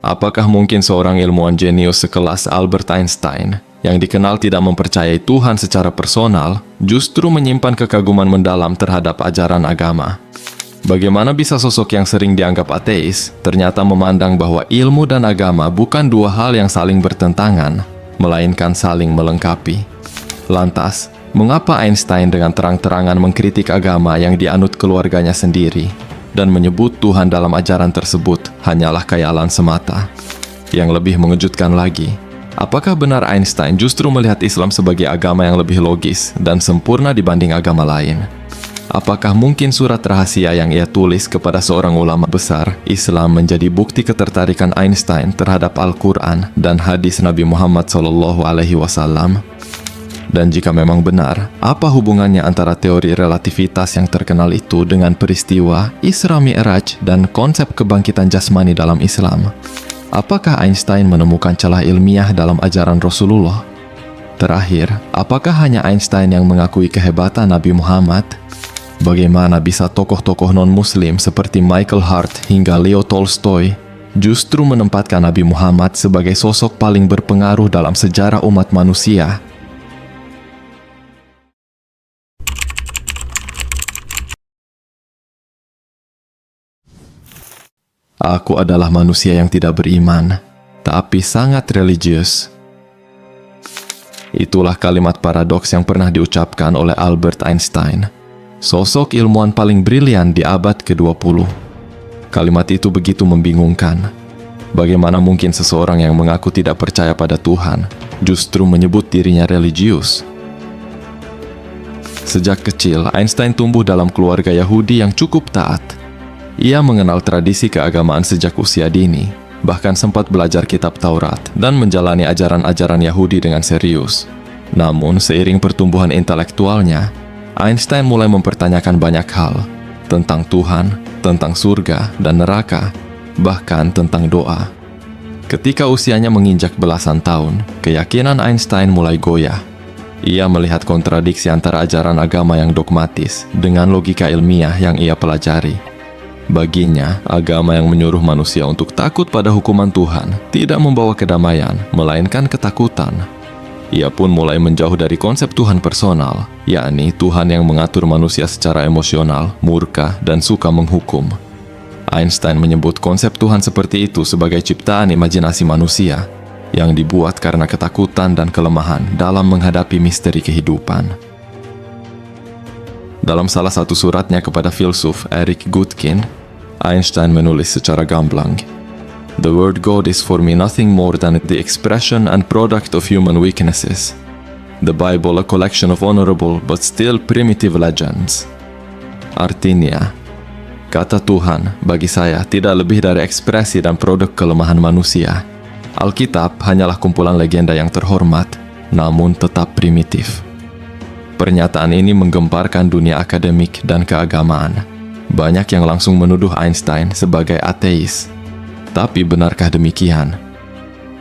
Apakah mungkin seorang ilmuwan jenius sekelas Albert Einstein yang dikenal tidak mempercayai Tuhan secara personal justru menyimpan kekaguman mendalam terhadap ajaran agama? Bagaimana bisa sosok yang sering dianggap ateis ternyata memandang bahwa ilmu dan agama bukan dua hal yang saling bertentangan, melainkan saling melengkapi? Lantas, mengapa Einstein dengan terang-terangan mengkritik agama yang dianut keluarganya sendiri dan menyebut Tuhan dalam ajaran tersebut hanyalah khayalan semata? Yang lebih mengejutkan lagi, apakah benar Einstein justru melihat Islam sebagai agama yang lebih logis dan sempurna dibanding agama lain? Apakah mungkin surat rahasia yang ia tulis kepada seorang ulama besar Islam menjadi bukti ketertarikan Einstein terhadap Al-Quran dan hadis Nabi Muhammad SAW? Dan jika memang benar, apa hubungannya antara teori relativitas yang terkenal itu dengan peristiwa Isra Mi'raj dan konsep kebangkitan jasmani dalam Islam? Apakah Einstein menemukan celah ilmiah dalam ajaran Rasulullah? Terakhir, apakah hanya Einstein yang mengakui kehebatan Nabi Muhammad? Bagaimana bisa tokoh-tokoh non-muslim seperti Michael Hart hingga Leo Tolstoy justru menempatkan Nabi Muhammad sebagai sosok paling berpengaruh dalam sejarah umat manusia? Aku adalah manusia yang tidak beriman, tapi sangat religius. Itulah kalimat paradoks yang pernah diucapkan oleh Albert Einstein, sosok ilmuwan paling brilian di abad ke-20. Kalimat itu begitu membingungkan. Bagaimana mungkin seseorang yang mengaku tidak percaya pada Tuhan justru menyebut dirinya religius? Sejak kecil, Einstein tumbuh dalam keluarga Yahudi yang cukup taat. Ia mengenal tradisi keagamaan sejak usia dini, bahkan sempat belajar kitab Taurat dan menjalani ajaran-ajaran Yahudi dengan serius. Namun, seiring pertumbuhan intelektualnya, Einstein mulai mempertanyakan banyak hal tentang Tuhan, tentang surga dan neraka, bahkan tentang doa. Ketika usianya menginjak belasan tahun, keyakinan Einstein mulai goyah. Ia melihat kontradiksi antara ajaran agama yang dogmatis dengan logika ilmiah yang ia pelajari. Baginya, agama yang menyuruh manusia untuk takut pada hukuman Tuhan tidak membawa kedamaian, melainkan ketakutan. Ia pun mulai menjauh dari konsep Tuhan personal, yakni Tuhan yang mengatur manusia secara emosional, murka, dan suka menghukum. Einstein menyebut konsep Tuhan seperti itu sebagai ciptaan imajinasi manusia yang dibuat karena ketakutan dan kelemahan dalam menghadapi misteri kehidupan. Dalam salah satu suratnya kepada filsuf Eric Goodkin, Einstein menulis secara gamblang, "The word God is for me nothing more than the expression and product of human weaknesses. The Bible a collection of honorable but still primitive legends." Artinya, kata Tuhan bagi saya tidak lebih dari ekspresi dan produk kelemahan manusia. Alkitab hanyalah kumpulan legenda yang terhormat, namun tetap primitif. Pernyataan ini menggemparkan dunia akademik dan keagamaan. Banyak yang langsung menuduh Einstein sebagai ateis. Tapi benarkah demikian?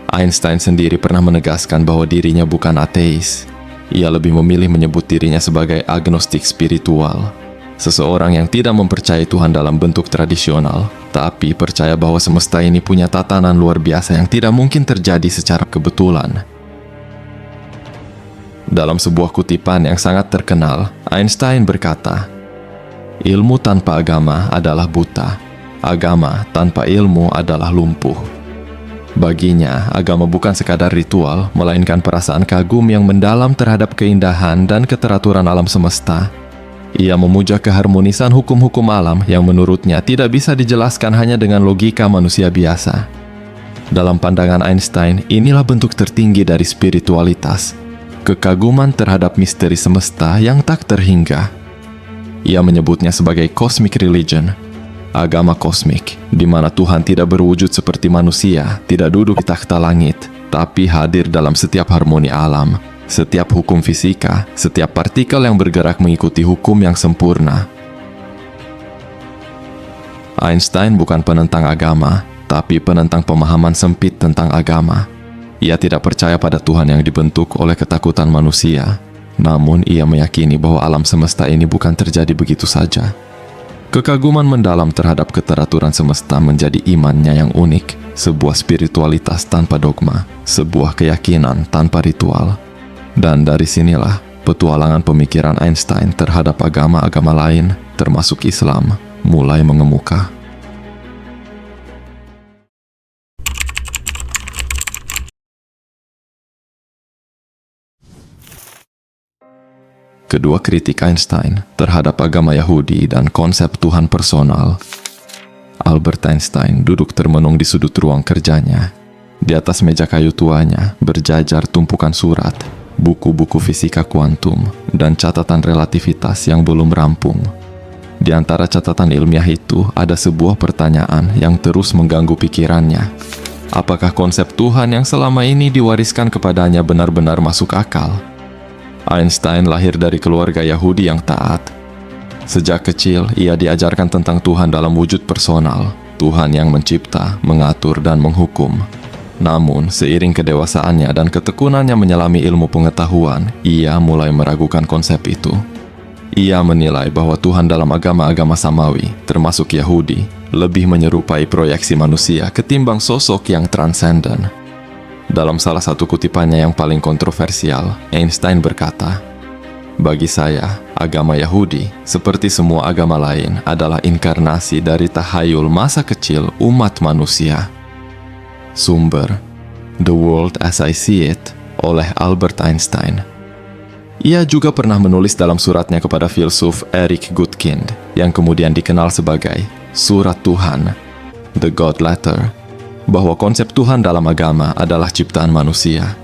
Einstein sendiri pernah menegaskan bahwa dirinya bukan ateis. Ia lebih memilih menyebut dirinya sebagai agnostik spiritual. Seseorang yang tidak mempercayai Tuhan dalam bentuk tradisional, tapi percaya bahwa semesta ini punya tatanan luar biasa yang tidak mungkin terjadi secara kebetulan. Dalam sebuah kutipan yang sangat terkenal, Einstein berkata, "Ilmu tanpa agama adalah buta. Agama tanpa ilmu adalah lumpuh." Baginya, agama bukan sekadar ritual, melainkan perasaan kagum yang mendalam terhadap keindahan dan keteraturan alam semesta. Ia memuja keharmonisan hukum-hukum alam yang menurutnya tidak bisa dijelaskan hanya dengan logika manusia biasa. Dalam pandangan Einstein, inilah bentuk tertinggi dari spiritualitas, kekaguman terhadap misteri semesta yang tak terhingga. Ia menyebutnya sebagai cosmic religion, agama kosmik, di mana Tuhan tidak berwujud seperti manusia, tidak duduk di takhta langit, tapi hadir dalam setiap harmoni alam, setiap hukum fisika, setiap partikel yang bergerak mengikuti hukum yang sempurna. Einstein bukan penentang agama, tapi penentang pemahaman sempit tentang agama. Ia tidak percaya pada Tuhan yang dibentuk oleh ketakutan manusia, namun ia meyakini bahwa alam semesta ini bukan terjadi begitu saja. Kekaguman mendalam terhadap keteraturan semesta menjadi imannya yang unik. sebuah spiritualitas tanpa dogma, sebuah keyakinan tanpa ritual. Dan dari sinilah petualangan pemikiran Einstein terhadap agama-agama lain, termasuk Islam, mulai mengemuka. Kedua kritik Einstein terhadap agama Yahudi dan konsep Tuhan personal. Albert Einstein duduk termenung di sudut ruang kerjanya. Di atas meja kayu tuanya berjajar tumpukan surat, buku-buku fisika kuantum, dan catatan relativitas yang belum rampung. Di antara catatan ilmiah itu ada sebuah pertanyaan yang terus mengganggu pikirannya. Apakah konsep Tuhan yang selama ini diwariskan kepadanya benar-benar masuk akal? Einstein lahir dari keluarga Yahudi yang taat. Sejak kecil, ia diajarkan tentang Tuhan dalam wujud personal, Tuhan yang mencipta, mengatur, dan menghukum. Namun, seiring kedewasaannya dan ketekunannya menyelami ilmu pengetahuan, ia mulai meragukan konsep itu. Ia menilai bahwa Tuhan dalam agama-agama samawi, termasuk Yahudi, lebih menyerupai proyeksi manusia ketimbang sosok yang transenden. Dalam salah satu kutipannya yang paling kontroversial, Einstein berkata, "Bagi saya, agama Yahudi, seperti semua agama lain, adalah inkarnasi dari tahayul masa kecil umat manusia." Sumber: The World as I See It oleh Albert Einstein. Ia juga pernah menulis dalam suratnya kepada filsuf Eric Gutkind, yang kemudian dikenal sebagai Surat Tuhan, The God Letter, bahwa konsep Tuhan dalam agama adalah ciptaan manusia.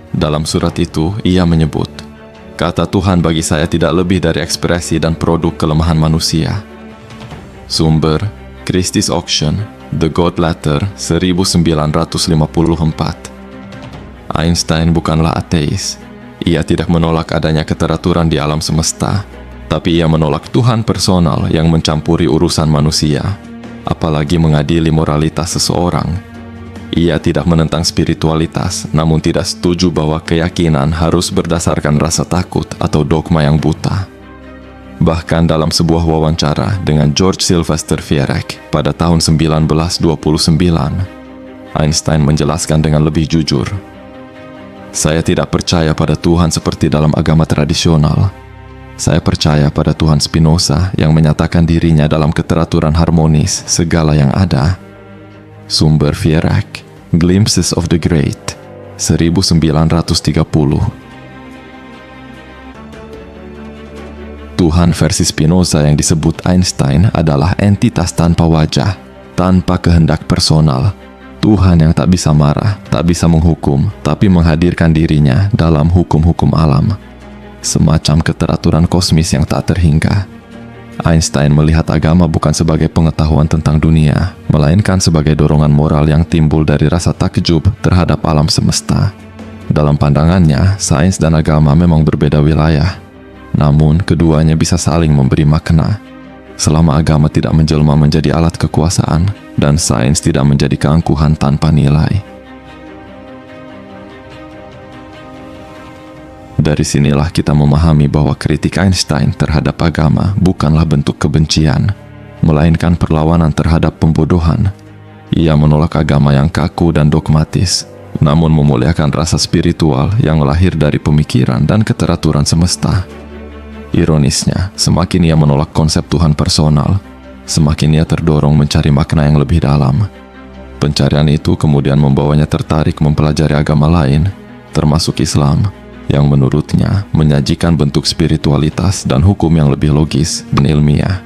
Dalam surat itu, ia menyebut, "Kata Tuhan bagi saya tidak lebih dari ekspresi dan produk kelemahan manusia." Sumber: Christie's Auction, The God Letter, 1954. Einstein bukanlah ateis. Ia tidak menolak adanya keteraturan di alam semesta, tapi ia menolak Tuhan personal yang mencampuri urusan manusia, apalagi mengadili moralitas seseorang. Ia tidak menentang spiritualitas, namun tidak setuju bahwa keyakinan harus berdasarkan rasa takut atau dogma yang buta. Bahkan dalam sebuah wawancara dengan George Sylvester Viereck pada tahun 1929, Einstein menjelaskan dengan lebih jujur, "Saya tidak percaya pada Tuhan seperti dalam agama tradisional. Saya percaya pada Tuhan Spinoza yang menyatakan dirinya dalam keteraturan harmonis segala yang ada." Sumber: Viereck, Glimpses of the Great, 1930. Tuhan versi Spinoza yang disebut Einstein adalah entitas tanpa wajah, tanpa kehendak personal. Tuhan yang tak bisa marah, tak bisa menghukum, tapi menghadirkan dirinya dalam hukum-hukum alam. Semacam keteraturan kosmis yang tak terhingga. Einstein melihat agama bukan sebagai pengetahuan tentang dunia, melainkan sebagai dorongan moral yang timbul dari rasa takjub terhadap alam semesta. Dalam pandangannya, sains dan agama memang berbeda wilayah, namun keduanya bisa saling memberi makna. Selama agama tidak menjelma menjadi alat kekuasaan, dan sains tidak menjadi keangkuhan tanpa nilai. Dari sinilah kita memahami bahwa kritik Einstein terhadap agama bukanlah bentuk kebencian, melainkan perlawanan terhadap pembodohan. Ia menolak agama yang kaku dan dogmatis, namun memuliakan rasa spiritual yang lahir dari pemikiran dan keteraturan semesta. Ironisnya, semakin ia menolak konsep Tuhan personal, semakin ia terdorong mencari makna yang lebih dalam. Pencarian itu kemudian membawanya tertarik mempelajari agama lain, termasuk Islam, yang menurutnya menyajikan bentuk spiritualitas dan hukum yang lebih logis dan ilmiah.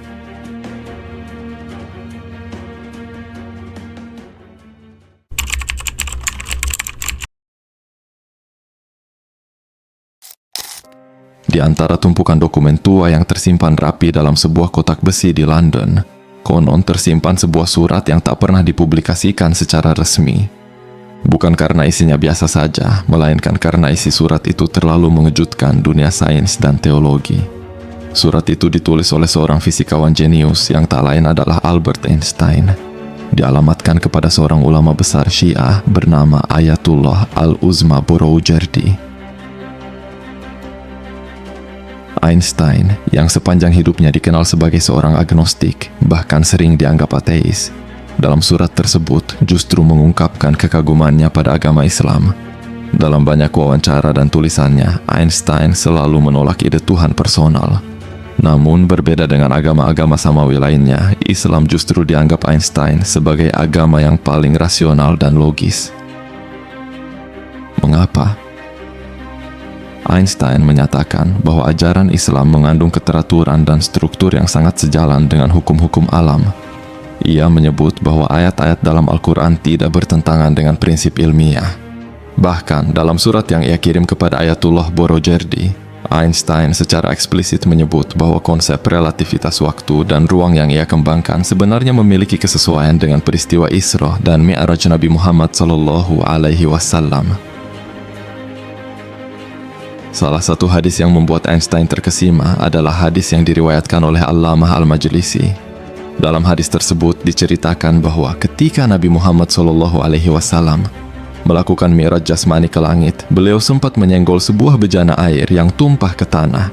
Di antara tumpukan dokumen tua yang tersimpan rapi dalam sebuah kotak besi di London, konon tersimpan sebuah surat yang tak pernah dipublikasikan secara resmi. Bukan karena isinya biasa saja, melainkan karena isi surat itu terlalu mengejutkan dunia sains dan teologi. Surat itu ditulis oleh seorang fisikawan jenius yang tak lain adalah Albert Einstein. Dialamatkan kepada seorang ulama besar Syiah bernama Ayatullah Al-Uzma Boroujerdi. Einstein, yang sepanjang hidupnya dikenal sebagai seorang agnostik, bahkan sering dianggap ateis, Dalam surat tersebut justru mengungkapkan kekagumannya pada agama Islam. Dalam banyak wawancara dan tulisannya, Einstein selalu menolak ide Tuhan personal. Namun berbeda dengan agama-agama samawi lainnya, Islam justru dianggap Einstein sebagai agama yang paling rasional dan logis. Mengapa? Einstein menyatakan bahwa ajaran Islam mengandung keteraturan dan struktur yang sangat sejalan dengan hukum-hukum alam. Ia menyebut bahwa ayat-ayat dalam Al-Quran tidak bertentangan dengan prinsip ilmiah. Bahkan dalam surat yang ia kirim kepada Ayatullah Borojerdi, Einstein secara eksplisit menyebut bahwa konsep relativitas waktu dan ruang yang ia kembangkan sebenarnya memiliki kesesuaian dengan peristiwa Isra dan Mi'raj Nabi Muhammad SAW. Salah satu hadis yang membuat Einstein terkesima adalah hadis yang diriwayatkan oleh Allamah Al-Majlisi. Dalam hadis tersebut diceritakan bahwa ketika Nabi Muhammad SAW melakukan mi'raj jasmani ke langit, beliau sempat menyenggol sebuah bejana air yang tumpah ke tanah.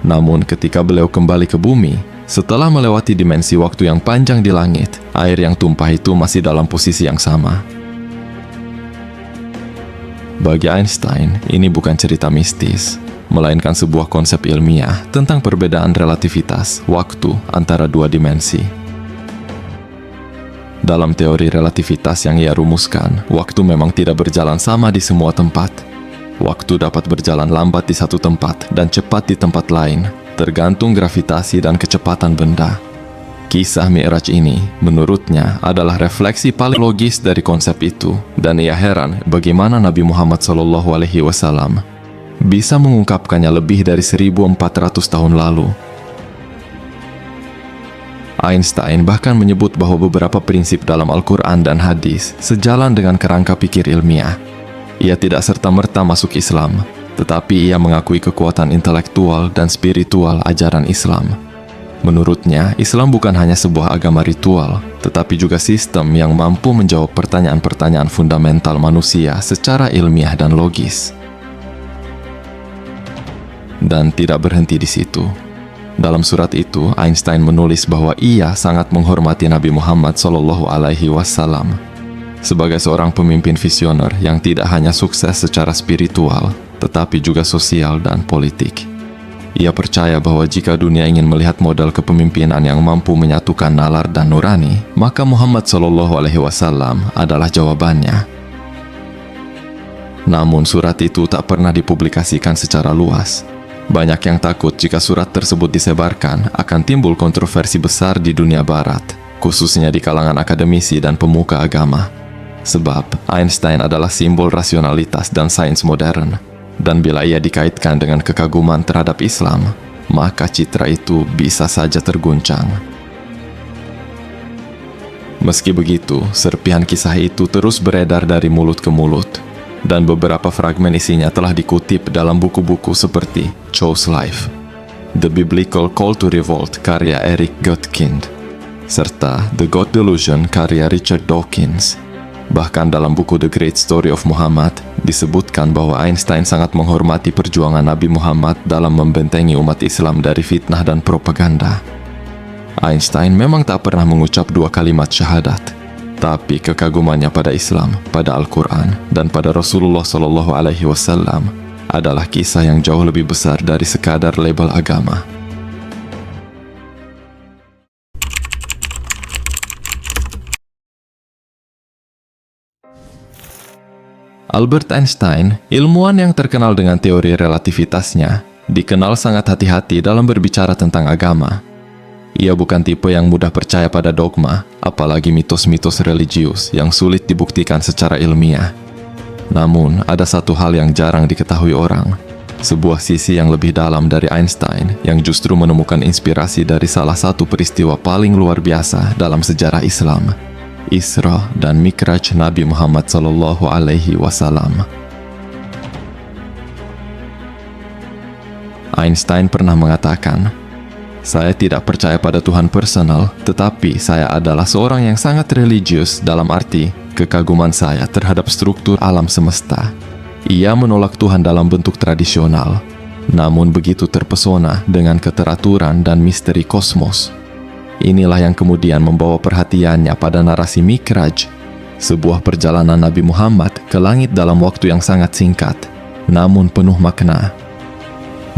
Namun ketika beliau kembali ke bumi, setelah melewati dimensi waktu yang panjang di langit, air yang tumpah itu masih dalam posisi yang sama. Bagi Einstein, ini bukan cerita mistis, melainkan sebuah konsep ilmiah tentang perbedaan relativitas waktu antara dua dimensi. Dalam teori relativitas yang ia rumuskan, waktu memang tidak berjalan sama di semua tempat. Waktu dapat berjalan lambat di satu tempat dan cepat di tempat lain, tergantung gravitasi dan kecepatan benda. Kisah Mi'raj ini, menurutnya, adalah refleksi paling logis dari konsep itu, dan ia heran bagaimana Nabi Muhammad SAW bisa mengungkapkannya lebih dari 1400 tahun lalu. Einstein bahkan menyebut bahwa beberapa prinsip dalam Al-Quran dan hadis sejalan dengan kerangka pikir ilmiah. Ia tidak serta-merta masuk Islam, tetapi ia mengakui kekuatan intelektual dan spiritual ajaran Islam. Menurutnya, Islam bukan hanya sebuah agama ritual, tetapi juga sistem yang mampu menjawab pertanyaan-pertanyaan fundamental manusia secara ilmiah dan logis. Dan tidak berhenti di situ. Dalam surat itu, Einstein menulis bahwa ia sangat menghormati Nabi Muhammad SAW sebagai seorang pemimpin visioner yang tidak hanya sukses secara spiritual, tetapi juga sosial dan politik. Ia percaya bahwa jika dunia ingin melihat model kepemimpinan yang mampu menyatukan nalar dan nurani, maka Muhammad SAW adalah jawabannya. Namun surat itu tak pernah dipublikasikan secara luas. Banyak yang takut jika surat tersebut disebarkan akan timbul kontroversi besar di dunia barat, khususnya di kalangan akademisi dan pemuka agama. Sebab Einstein adalah simbol rasionalitas dan sains modern. Dan bila ia dikaitkan dengan kekaguman terhadap Islam, maka citra itu bisa saja terguncang. Meski begitu, serpihan kisah itu terus beredar dari mulut ke mulut, dan beberapa fragmen isinya telah dikutip dalam buku-buku seperti Cho's Life, The Biblical Call to Revolt karya Eric Gutkind, serta The God Delusion karya Richard Dawkins. Bahkan dalam buku The Great Story of Muhammad, disebutkan bahwa Einstein sangat menghormati perjuangan Nabi Muhammad dalam membentengi umat Islam dari fitnah dan propaganda. Einstein memang tak pernah mengucap dua kalimat syahadat, tapi kekagumannya pada Islam, pada Al-Quran, dan pada Rasulullah SAW adalah kisah yang jauh lebih besar dari sekadar label agama. Albert Einstein, ilmuwan yang terkenal dengan teori relativitasnya, dikenal sangat hati-hati dalam berbicara tentang agama. Ia bukan tipe yang mudah percaya pada dogma, apalagi mitos-mitos religius yang sulit dibuktikan secara ilmiah. Namun, ada satu hal yang jarang diketahui orang, sebuah sisi yang lebih dalam dari Einstein yang justru menemukan inspirasi dari salah satu peristiwa paling luar biasa dalam sejarah Islam, Isra dan Mi'raj Nabi Muhammad SAW. Einstein pernah mengatakan, "Saya tidak percaya pada Tuhan personal, tetapi saya adalah seorang yang sangat religius dalam arti kekaguman saya terhadap struktur alam semesta." Ia menolak Tuhan dalam bentuk tradisional, namun begitu terpesona dengan keteraturan dan misteri kosmos. Inilah yang kemudian membawa perhatiannya pada narasi Mi'raj, sebuah perjalanan Nabi Muhammad ke langit dalam waktu yang sangat singkat, namun penuh makna.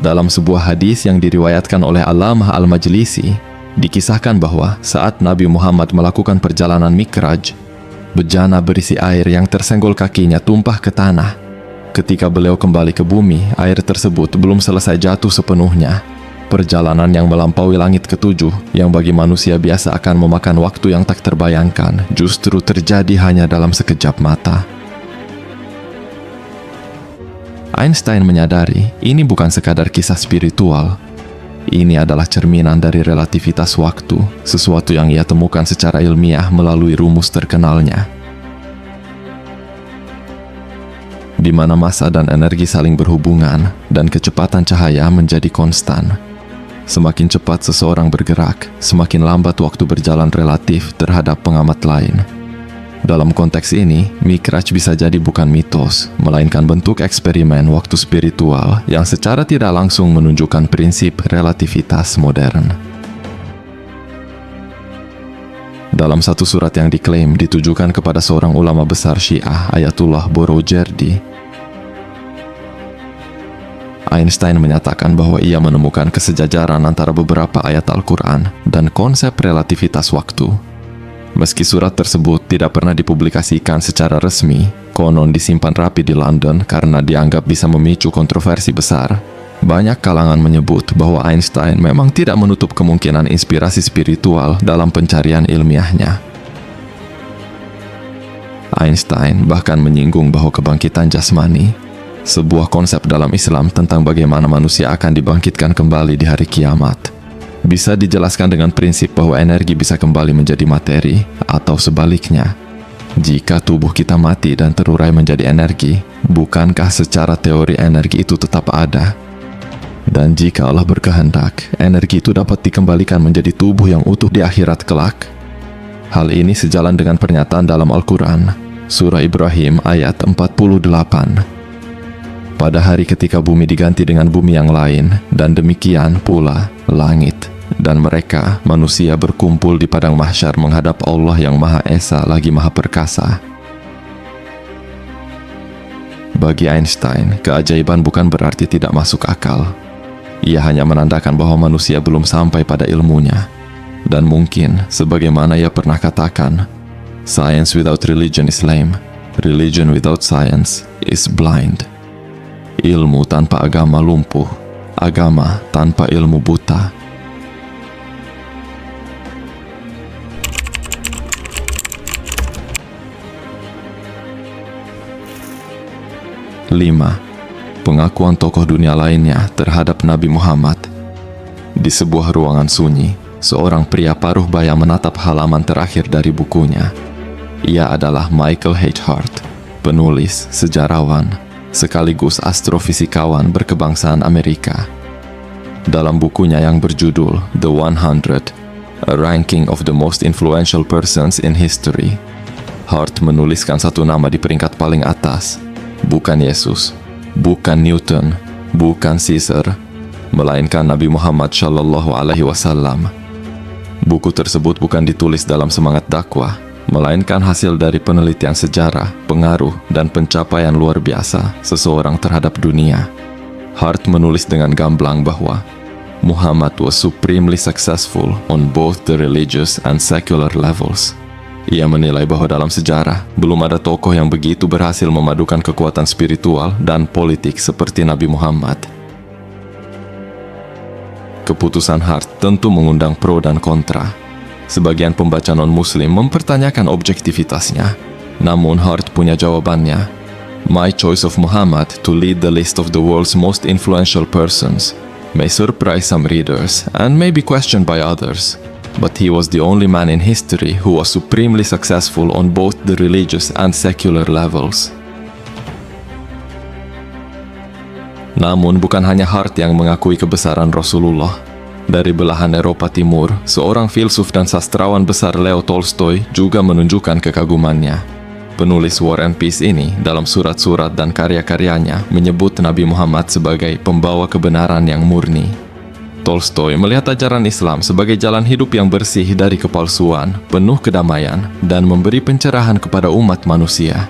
Dalam sebuah hadis yang diriwayatkan oleh Allamah Al-Majlisi, dikisahkan bahwa saat Nabi Muhammad melakukan perjalanan Mi'raj, bejana berisi air yang tersenggol kakinya tumpah ke tanah. Ketika beliau kembali ke bumi, air tersebut belum selesai jatuh sepenuhnya. Perjalanan yang melampaui langit ketujuh, yang bagi manusia biasa akan memakan waktu yang tak terbayangkan, justru terjadi hanya dalam sekejap mata. Einstein menyadari ini bukan sekadar kisah spiritual. Ini adalah cerminan dari relativitas waktu, sesuatu yang ia temukan secara ilmiah melalui rumus terkenalnya, di mana massa dan energi saling berhubungan dan kecepatan cahaya menjadi konstan. Semakin cepat seseorang bergerak, semakin lambat waktu berjalan relatif terhadap pengamat lain. Dalam konteks ini, Mi'raj bisa jadi bukan mitos, melainkan bentuk eksperimen waktu spiritual yang secara tidak langsung menunjukkan prinsip relativitas modern. Dalam satu surat yang diklaim ditujukan kepada seorang ulama besar Syiah, Ayatullah Borojerdi, Einstein menyatakan bahwa ia menemukan kesejajaran antara beberapa ayat Al-Quran dan konsep relativitas waktu. Meski surat tersebut tidak pernah dipublikasikan secara resmi, konon disimpan rapi di London karena dianggap bisa memicu kontroversi besar, banyak kalangan menyebut bahwa Einstein memang tidak menutup kemungkinan inspirasi spiritual dalam pencarian ilmiahnya. Einstein bahkan menyinggung bahwa kebangkitan jasmani, sebuah konsep dalam Islam tentang bagaimana manusia akan dibangkitkan kembali di hari kiamat, bisa dijelaskan dengan prinsip bahwa energi bisa kembali menjadi materi, atau sebaliknya. Jika tubuh kita mati dan terurai menjadi energi, bukankah secara teori energi itu tetap ada? Dan jika Allah berkehendak, energi itu dapat dikembalikan menjadi tubuh yang utuh di akhirat kelak? Hal ini sejalan dengan pernyataan dalam Al-Quran, Surah Ibrahim ayat 48. Pada hari ketika bumi diganti dengan bumi yang lain, dan demikian pula langit, dan mereka, manusia, berkumpul di padang mahsyar menghadap Allah yang Maha Esa lagi Maha Perkasa. Bagi Einstein, keajaiban bukan berarti tidak masuk akal. Ia hanya menandakan bahwa manusia belum sampai pada ilmunya. Dan mungkin, sebagaimana ia pernah katakan, "Science without religion is lame. Religion without science is blind." Ilmu tanpa agama lumpuh, agama tanpa ilmu buta. Lima, pengakuan tokoh dunia lainnya terhadap Nabi Muhammad. Di sebuah ruangan sunyi, seorang pria paruh baya menatap halaman terakhir dari bukunya. Ia adalah Michael H. Hart, penulis, sejarawan, sekaligus astrofisikawan berkebangsaan Amerika. Dalam bukunya yang berjudul The 100, A Ranking of the Most Influential Persons in History, Hart menuliskan satu nama di peringkat paling atas, bukan Yesus, bukan Newton, bukan Caesar, melainkan Nabi Muhammad Shallallahu Alaihi Wasallam. Buku tersebut bukan ditulis dalam semangat dakwah, melainkan hasil dari penelitian sejarah, pengaruh, dan pencapaian luar biasa seseorang terhadap dunia. Hart menulis dengan gamblang bahwa Muhammad was supremely successful on both the religious and secular levels. Ia menilai bahwa dalam sejarah, belum ada tokoh yang begitu berhasil memadukan kekuatan spiritual dan politik seperti Nabi Muhammad. Keputusan Hart tentu mengundang pro dan kontra. Sebagian pembaca non-muslim mempertanyakan objektivitasnya. Namun Hart punya jawabannya. My choice of Muhammad to lead the list of the world's most influential persons may surprise some readers and may be questioned by others. But he was the only man in history who was supremely successful on both the religious and secular levels. Namun bukan hanya Hart yang mengakui kebesaran Rasulullah. Dari belahan Eropa Timur, seorang filsuf dan sastrawan besar Leo Tolstoy juga menunjukkan kekagumannya. Penulis War and Peace ini dalam surat-surat dan karya-karyanya menyebut Nabi Muhammad sebagai pembawa kebenaran yang murni. Tolstoy melihat ajaran Islam sebagai jalan hidup yang bersih dari kepalsuan, penuh kedamaian, dan memberi pencerahan kepada umat manusia.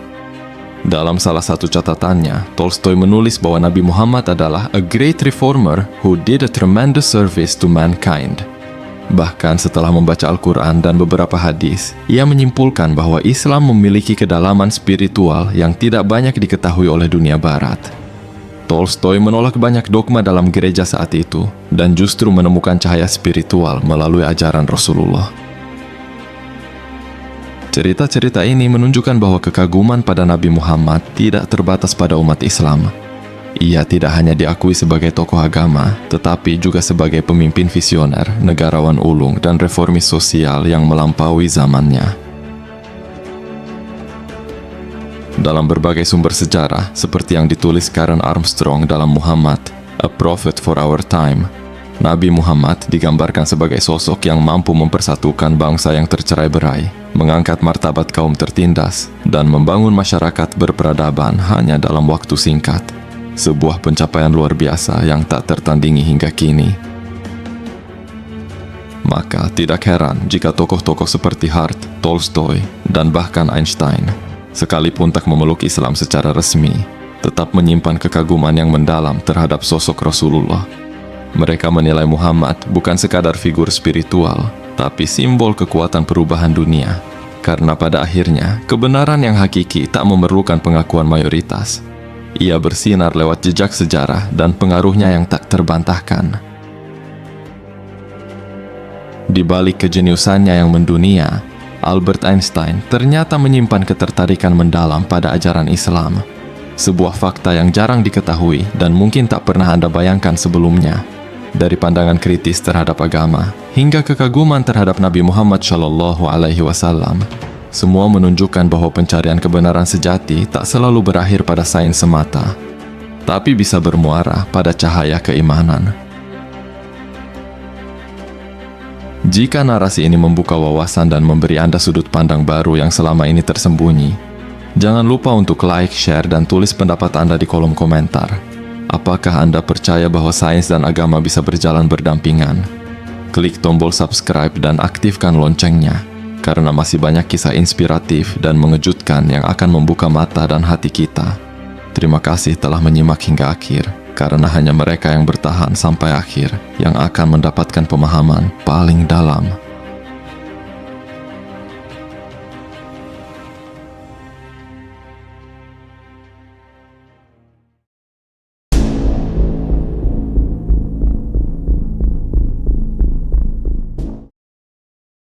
Dalam salah satu catatannya, Tolstoy menulis bahwa Nabi Muhammad adalah a great reformer who did a tremendous service to mankind. Bahkan setelah membaca Al-Quran dan beberapa hadis, ia menyimpulkan bahwa Islam memiliki kedalaman spiritual yang tidak banyak diketahui oleh dunia barat. Tolstoy menolak banyak dogma dalam gereja saat itu dan justru menemukan cahaya spiritual melalui ajaran Rasulullah. Cerita-cerita ini menunjukkan bahwa kekaguman pada Nabi Muhammad tidak terbatas pada umat Islam. Ia tidak hanya diakui sebagai tokoh agama, tetapi juga sebagai pemimpin visioner, negarawan ulung, dan reformis sosial yang melampaui zamannya. Dalam berbagai sumber sejarah, seperti yang ditulis Karen Armstrong dalam Muhammad, A Prophet for Our Time, Nabi Muhammad digambarkan sebagai sosok yang mampu mempersatukan bangsa yang tercerai-berai, mengangkat martabat kaum tertindas, dan membangun masyarakat berperadaban hanya dalam waktu singkat. Sebuah pencapaian luar biasa yang tak tertandingi hingga kini. Maka tidak heran jika tokoh-tokoh seperti Hart, Tolstoy, dan bahkan Einstein, sekalipun tak memeluk Islam secara resmi, tetap menyimpan kekaguman yang mendalam terhadap sosok Rasulullah. Mereka menilai Muhammad bukan sekadar figur spiritual, tapi simbol kekuatan perubahan dunia. Karena pada akhirnya, kebenaran yang hakiki tak memerlukan pengakuan mayoritas. Ia bersinar lewat jejak sejarah dan pengaruhnya yang tak terbantahkan. Di balik kejeniusannya yang mendunia, Albert Einstein ternyata menyimpan ketertarikan mendalam pada ajaran Islam. Sebuah fakta yang jarang diketahui dan mungkin tak pernah Anda bayangkan sebelumnya. Dari pandangan kritis terhadap agama hingga kekaguman terhadap Nabi Muhammad SAW, semua menunjukkan bahwa pencarian kebenaran sejati tak selalu berakhir pada sains semata, tapi bisa bermuara pada cahaya keimanan. Jika narasi ini membuka wawasan dan memberi Anda sudut pandang baru yang selama ini tersembunyi, jangan lupa untuk like, share, dan tulis pendapat Anda di kolom komentar. Apakah Anda percaya bahwa sains dan agama bisa berjalan berdampingan? Klik tombol subscribe dan aktifkan loncengnya, karena masih banyak kisah inspiratif dan mengejutkan yang akan membuka mata dan hati kita. Terima kasih telah menyimak hingga akhir. Karena hanya mereka yang bertahan sampai akhir yang akan mendapatkan pemahaman paling dalam